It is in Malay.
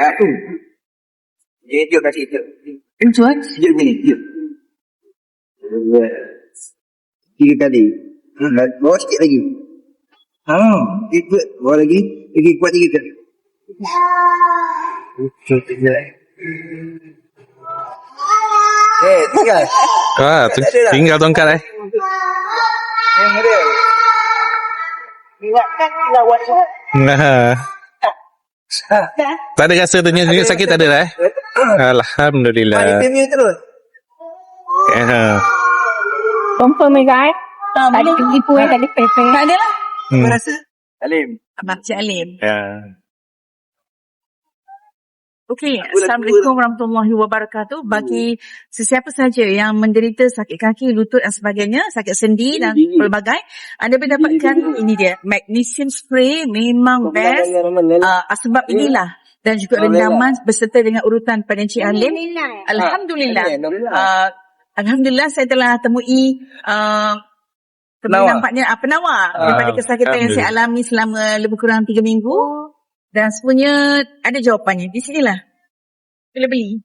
aku. Dia kasih itu. Tuan? Dia ni, dia. 3 kali. Bawa sikit lagi. Ikut. Bawa lagi. Lagi kuat 3 kali. Tinggal. Tinggal tongkat Yang ada. Ingatkan lawan Tak ada rasa tenyut sakit tak ada lah Alhamdulillah. Dia terus. Confirm guys. Tak ada tipu tak ada pepe. Tak ada lah. Apa rasa? Alim. Abang Cik Alim. Okey, Assalamualaikum warahmatullahi wabarakatuh. Bagi sesiapa saja yang menderita sakit kaki, lutut dan sebagainya, sakit sendi dan pelbagai, anda boleh dapatkan ini dia, magnesium spray memang best. Sebab inilah dan juga rendaman berserta dengan urutan pada Encik Alim. Alhamdulillah. Alhamdulillah saya telah temui nampaknya penawar daripada kesakitan yang saya alami selama lebih kurang 3 minggu. Dan semuanya ada jawapannya. Di sinilah. Boleh beli.